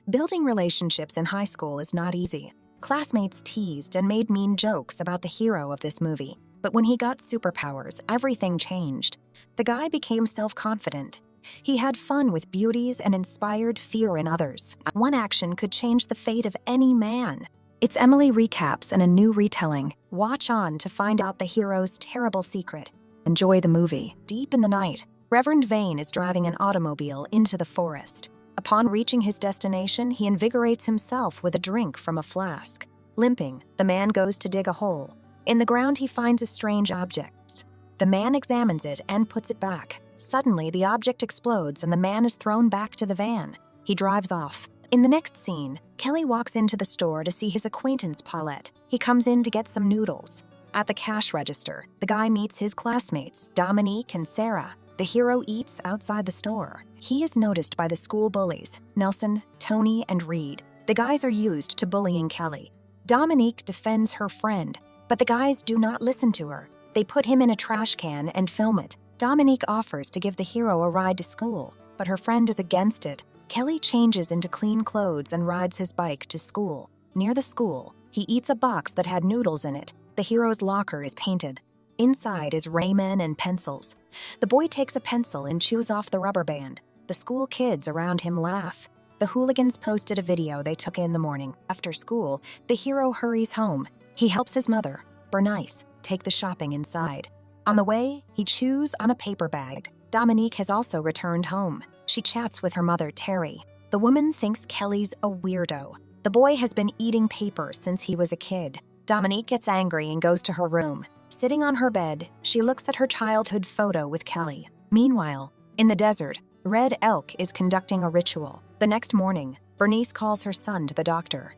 Building relationships in high school is not easy. Classmates teased and made mean jokes about the hero of this movie. But when he got superpowers, everything changed. The guy became self-confident. He had fun with beauties and inspired fear in others. One action could change the fate of any man. It's Emily recaps in a new retelling. Watch on to find out the hero's terrible secret. Enjoy the movie. Deep in the night, Reverend Vane is driving an automobile into the forest. Upon reaching his destination, he invigorates himself with a drink from a flask. Limping, the man goes to dig a hole. In the ground, he finds a strange object. The man examines it and puts it back. Suddenly, the object explodes and the man is thrown back to the van. He drives off. In the next scene, Kelly walks into the store to see his acquaintance Paulette. He comes in to get some noodles. At the cash register, the guy meets his classmates, Dominique and Sarah. The hero eats outside the store. He is noticed by the school bullies, Nelson, Tony, and Reed. The guys are used to bullying Kelly. Dominique defends her friend, but the guys do not listen to her. They put him in a trash can and film it. Dominique offers to give the hero a ride to school, but her friend is against it. Kelly changes into clean clothes and rides his bike to school. Near the school, he eats a box that had noodles in it. The hero's locker is painted. Inside is Rayman and pencils. The boy takes a pencil and chews off the rubber band. The school kids around him laugh. The hooligans posted a video they took in the morning. After school, the hero hurries home. He helps his mother, Bernice, take the shopping inside. On the way, he chews on a paper bag. Dominique has also returned home. She chats with her mother, Terry. The woman thinks Kelly's a weirdo. The boy has been eating paper since he was a kid. Dominique gets angry and goes to her room. Sitting on her bed, she looks at her childhood photo with Kelly. Meanwhile, in the desert, Red Elk is conducting a ritual. The next morning, Bernice calls her son to the doctor.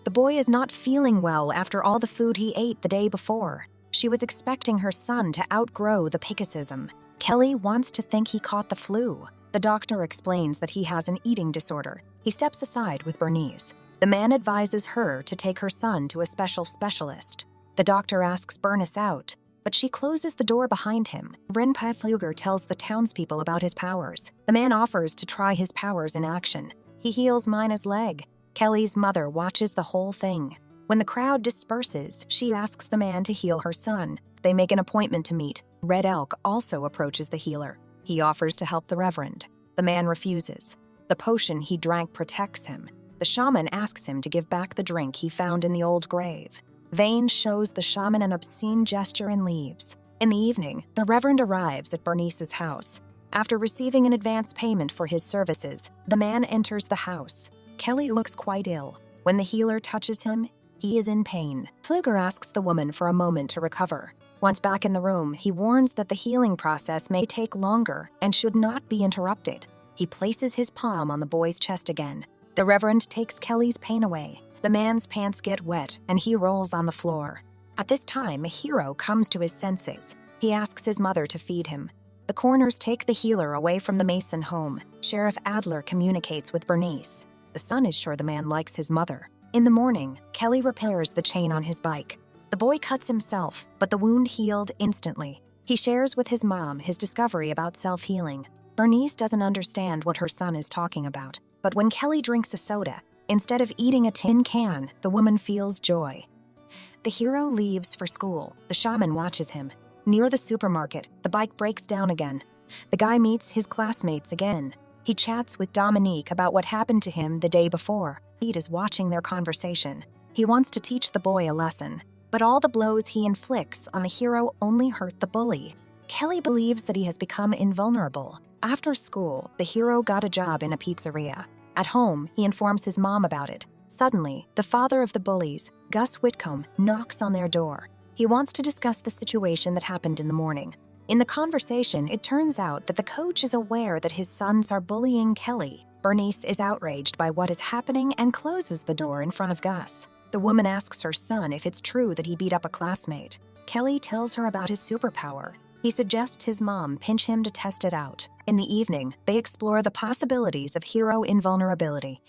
The boy is not feeling well after all the food he ate the day before. She was expecting her son to outgrow the pickisism. Kelly wants to think he caught the flu. The doctor explains that he has an eating disorder. He steps aside with Bernice. The man advises her to take her son to a specialist. The doctor asks Bernice out, but she closes the door behind him. Renpai Fluger tells the townspeople about his powers. The man offers to try his powers in action. He heals Mina's leg. Kelly's mother watches the whole thing. When the crowd disperses, she asks the man to heal her son. They make an appointment to meet. Red Elk also approaches the healer. He offers to help the reverend. The man refuses. The potion he drank protects him. The shaman asks him to give back the drink he found in the old grave. Vane shows the shaman an obscene gesture and leaves. In the evening, the reverend arrives at Bernice's house. After receiving an advance payment for his services, the man enters the house. Kelly looks quite ill. When the healer touches him, he is in pain. Pfluger asks the woman for a moment to recover. Once back in the room, he warns that the healing process may take longer and should not be interrupted. He places his palm on the boy's chest again. The reverend takes Kelly's pain away. The man's pants get wet, and he rolls on the floor. At this time, a hero comes to his senses. He asks his mother to feed him. The corners take the healer away from the Mason home. Sheriff Adler communicates with Bernice. The son is sure the man likes his mother. In the morning, Kelly repairs the chain on his bike. The boy cuts himself, but the wound healed instantly. He shares with his mom his discovery about self-healing. Bernice doesn't understand what her son is talking about, but when Kelly drinks a soda, instead of eating a tin can, the woman feels joy. The hero leaves for school. The shaman watches him. Near the supermarket, the bike breaks down again. The guy meets his classmates again. He chats with Dominique about what happened to him the day before. Pete is watching their conversation. He wants to teach the boy a lesson, but all the blows he inflicts on the hero only hurt the bully. Kelly believes that he has become invulnerable. After school, the hero got a job in a pizzeria. At home, he informs his mom about it. Suddenly, the father of the bullies, Gus Whitcomb, knocks on their door. He wants to discuss the situation that happened in the morning. In the conversation, it turns out that the coach is aware that his sons are bullying Kelly. Bernice is outraged by what is happening and closes the door in front of Gus. The woman asks her son if it's true that he beat up a classmate. Kelly tells her about his superpower. He suggests his mom pinch him to test it out. In the evening, they explore the possibilities of hero invulnerability.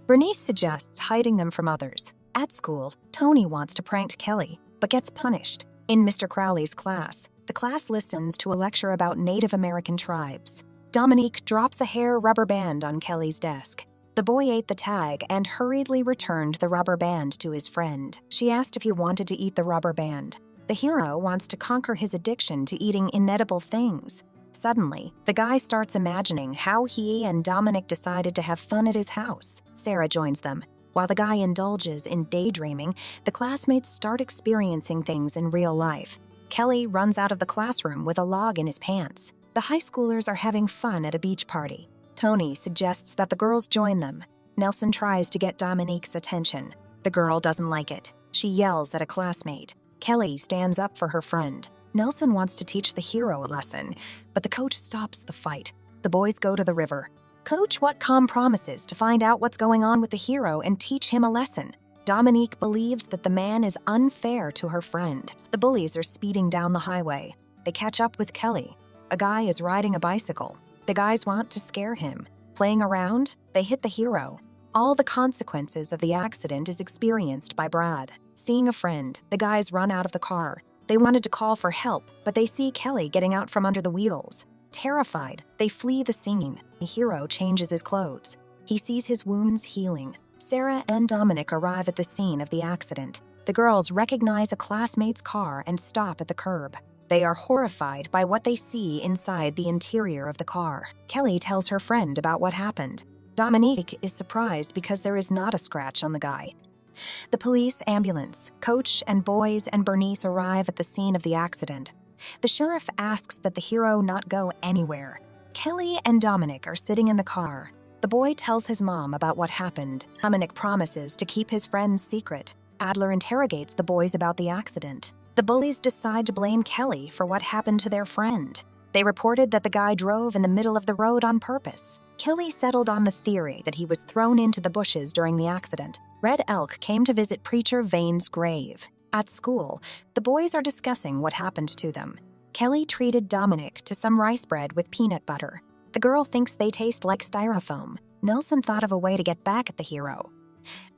Bernice suggests hiding them from others. At school, Tony wants to prank Kelly, but gets punished. In Mr. Crowley's class, the class listens to a lecture about Native American tribes. Dominique drops a hair rubber band on Kelly's desk. The boy ate the tag and hurriedly returned the rubber band to his friend. She asked if he wanted to eat the rubber band. The hero wants to conquer his addiction to eating inedible things. Suddenly, the guy starts imagining how he and Dominic decided to have fun at his house. Sarah joins them. While the guy indulges in daydreaming, the classmates start experiencing things in real life. Kelly runs out of the classroom with a log in his pants. The high schoolers are having fun at a beach party. Tony suggests that the girls join them. Nelson tries to get Dominique's attention. The girl doesn't like it. She yells at a classmate. Kelly stands up for her friend. Nelson wants to teach the hero a lesson, but the coach stops the fight. The boys go to the river. Coach Whatcom promises to find out what's going on with the hero and teach him a lesson. Dominique believes that the man is unfair to her friend. The bullies are speeding down the highway. They catch up with Kelly. A guy is riding a bicycle. The guys want to scare him. Playing around, they hit the hero. All the consequences of the accident is experienced by Brad. Seeing a friend, the guys run out of the car. They wanted to call for help, but they see Kelly getting out from under the wheels. Terrified, they flee the scene. The hero changes his clothes. He sees his wounds healing. Sarah and Dominic arrive at the scene of the accident. The girls recognize a classmate's car and stop at the curb. They are horrified by what they see inside the interior of the car. Kelly tells her friend about what happened. Dominique is surprised because there is not a scratch on the guy. The police, ambulance, coach, and boys and Bernice arrive at the scene of the accident. The sheriff asks that the hero not go anywhere. Kelly and Dominic are sitting in the car. The boy tells his mom about what happened. Dominic promises to keep his friend's secret. Adler interrogates the boys about the accident. The bullies decide to blame Kelly for what happened to their friend. They reported that the guy drove in the middle of the road on purpose. Kelly settled on the theory that he was thrown into the bushes during the accident. Red Elk came to visit Preacher Vane's grave. At school, the boys are discussing what happened to them. Kelly treated Dominic to some rice bread with peanut butter. The girl thinks they taste like styrofoam. Nelson thought of a way to get back at the hero.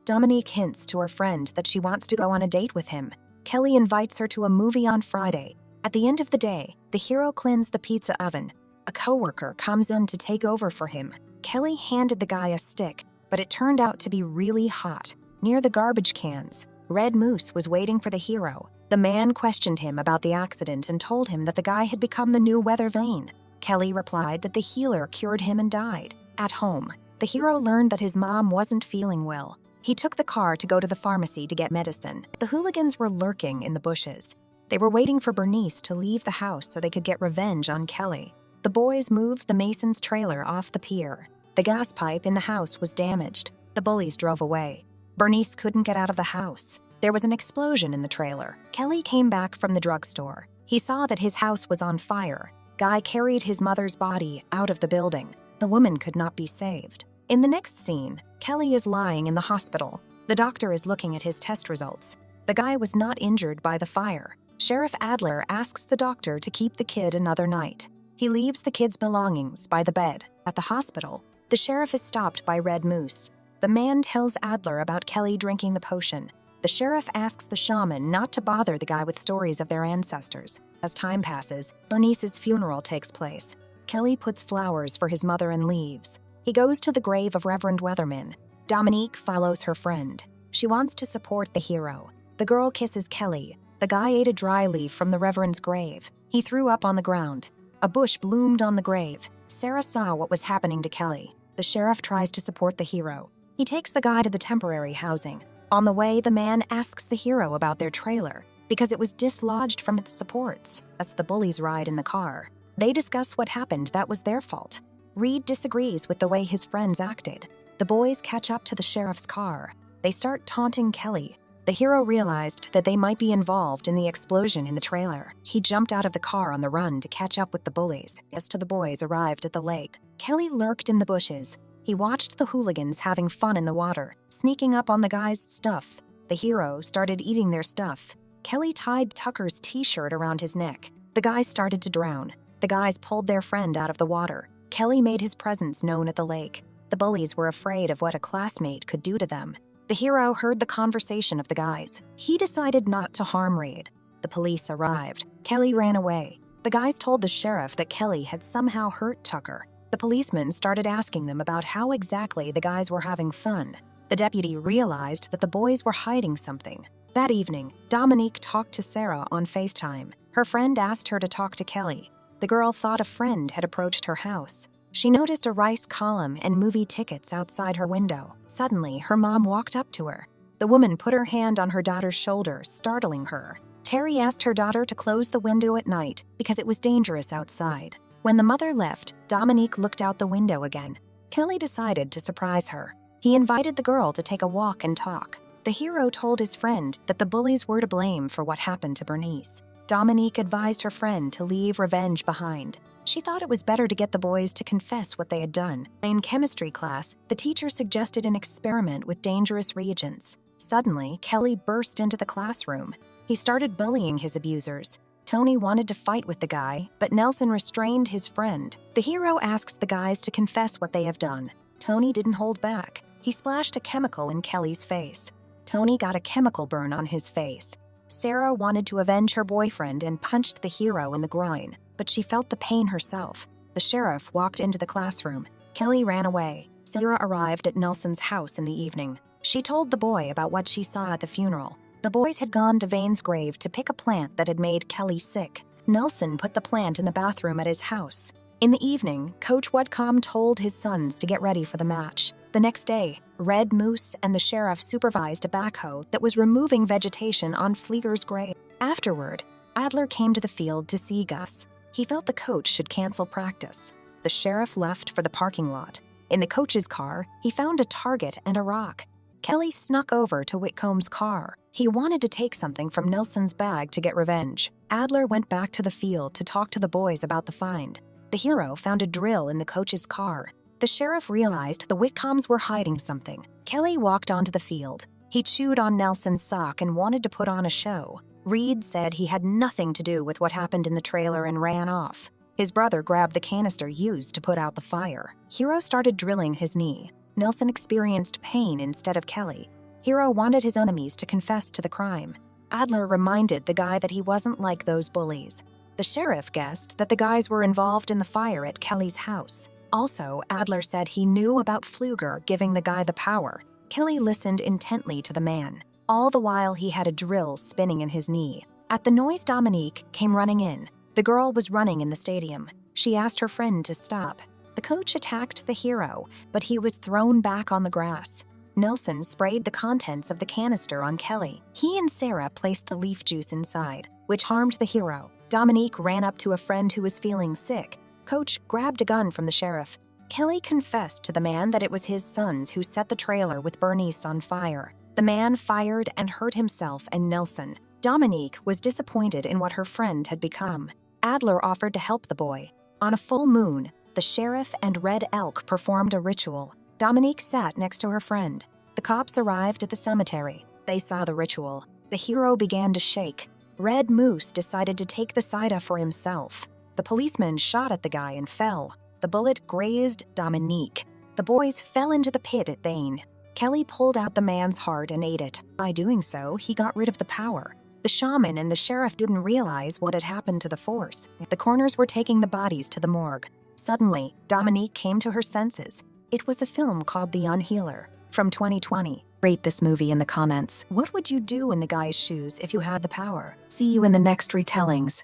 Dominique hints to her friend that she wants to go on a date with him. Kelly invites her to a movie on Friday. At the end of the day, the hero cleans the pizza oven. A coworker comes in to take over for him. Kelly handed the guy a stick, but it turned out to be really hot. Near the garbage cans, Red Moose was waiting for the hero. The man questioned him about the accident and told him that the guy had become the new Weather Vane. Kelly replied that the healer cured him and died. At home, the hero learned that his mom wasn't feeling well. He took the car to go to the pharmacy to get medicine. The hooligans were lurking in the bushes. They were waiting for Bernice to leave the house so they could get revenge on Kelly. The boys moved the Masons' trailer off the pier. The gas pipe in the house was damaged. The bullies drove away. Bernice couldn't get out of the house. There was an explosion in the trailer. Kelly came back from the drugstore. He saw that his house was on fire. Guy carried his mother's body out of the building. The woman could not be saved. In the next scene, Kelly is lying in the hospital. The doctor is looking at his test results. The guy was not injured by the fire. Sheriff Adler asks the doctor to keep the kid another night. He leaves the kid's belongings by the bed. At the hospital, the sheriff is stopped by Red Moose. The man tells Adler about Kelly drinking the potion. The sheriff asks the shaman not to bother the guy with stories of their ancestors. As time passes, Bernice's funeral takes place. Kelly puts flowers for his mother and leaves. He goes to the grave of Reverend Weatherman. Dominique follows her friend. She wants to support the hero. The girl kisses Kelly. The guy ate a dry leaf from the Reverend's grave. He threw up on the ground. A bush bloomed on the grave. Sarah saw what was happening to Kelly. The sheriff tries to support the hero. He takes the guy to the temporary housing. On the way, the man asks the hero about their trailer because it was dislodged from its supports. As the bullies ride in the car, they discuss what happened that was their fault. Reed disagrees with the way his friends acted. The boys catch up to the sheriff's car. They start taunting Kelly. The hero realized that they might be involved in the explosion in the trailer. He jumped out of the car on the run to catch up with the bullies. As the boys arrived at the lake, Kelly lurked in the bushes. He watched the hooligans having fun in the water, sneaking up on the guys' stuff. The hero started eating their stuff. Kelly tied Tucker's t-shirt around his neck. The guys started to drown. The guys pulled their friend out of the water. Kelly made his presence known at the lake. The bullies were afraid of what a classmate could do to them. The hero heard the conversation of the guys. He decided not to harm Reed. The police arrived. Kelly ran away. The guys told the sheriff that Kelly had somehow hurt Tucker. The policeman started asking them about how exactly the guys were having fun. The deputy realized that the boys were hiding something. That evening, Dominique talked to Sarah on FaceTime. Her friend asked her to talk to Kelly. The girl thought a friend had approached her house. She noticed a rice column and movie tickets outside her window. Suddenly, her mom walked up to her. The woman put her hand on her daughter's shoulder, startling her. Terry asked her daughter to close the window at night because it was dangerous outside. When the mother left, Dominique looked out the window again. Kelly decided to surprise her. He invited the girl to take a walk and talk. The hero told his friend that the bullies were to blame for what happened to Bernice. Dominique advised her friend to leave revenge behind. She thought it was better to get the boys to confess what they had done. In chemistry class, the teacher suggested an experiment with dangerous reagents. Suddenly, Kelly burst into the classroom. He started bullying his abusers. Tony wanted to fight with the guy, but Nelson restrained his friend. The hero asks the guys to confess what they have done. Tony didn't hold back. He splashed a chemical in Kelly's face. Tony got a chemical burn on his face. Sarah wanted to avenge her boyfriend and punched the hero in the groin, but she felt the pain herself. The sheriff walked into the classroom. Kelly ran away. Sarah arrived at Nelson's house in the evening. She told the boy about what she saw at the funeral. The boys had gone to Vane's grave to pick a plant that had made Kelly sick. Nelson put the plant in the bathroom at his house. In the evening, Coach Whitcomb told his sons to get ready for the match. The next day, Red Moose and the sheriff supervised a backhoe that was removing vegetation on Flieger's grave. Afterward, Adler came to the field to see Gus. He felt the coach should cancel practice. The sheriff left for the parking lot. In the coach's car, he found a target and a rock. Kelly snuck over to Whitcomb's car. He wanted to take something from Nelson's bag to get revenge. Adler went back to the field to talk to the boys about the find. The hero found a drill in the coach's car. The sheriff realized the Whitcombs were hiding something. Kelly walked onto the field. He chewed on Nelson's sock and wanted to put on a show. Reed said he had nothing to do with what happened in the trailer and ran off. His brother grabbed the canister used to put out the fire. Hero started drilling his knee. Nelson experienced pain instead of Kelly. Hero wanted his enemies to confess to the crime. Adler reminded the guy that he wasn't like those bullies. The sheriff guessed that the guys were involved in the fire at Kelly's house. Also, Adler said he knew about Pfluger giving the guy the power. Kelly listened intently to the man. All the while he had a drill spinning in his knee. At the noise, Dominique came running in. The girl was running in the stadium. She asked her friend to stop. The coach attacked the hero, but he was thrown back on the grass. Nelson sprayed the contents of the canister on Kelly. He and Sarah placed the leaf juice inside, which harmed the hero. Dominique ran up to a friend who was feeling sick. Coach grabbed a gun from the sheriff. Kelly confessed to the man that it was his sons who set the trailer with Bernice on fire. The man fired and hurt himself and Nelson. Dominique was disappointed in what her friend had become. Adler offered to help the boy. On a full moon, the sheriff and Red Elk performed a ritual. Dominique sat next to her friend. The cops arrived at the cemetery. They saw the ritual. The hero began to shake. Red Moose decided to take the cider for himself. The policeman shot at the guy and fell. The bullet grazed Dominique. The boys fell into the pit at Vane. Kelly pulled out the man's heart and ate it. By doing so, he got rid of the power. The shaman and the sheriff didn't realize what had happened to the force. The coroners were taking the bodies to the morgue. Suddenly, Dominique came to her senses. It was a film called The Unhealer from 2020. Rate this movie in the comments. What would you do in the guy's shoes if you had the power? See you in the next retellings.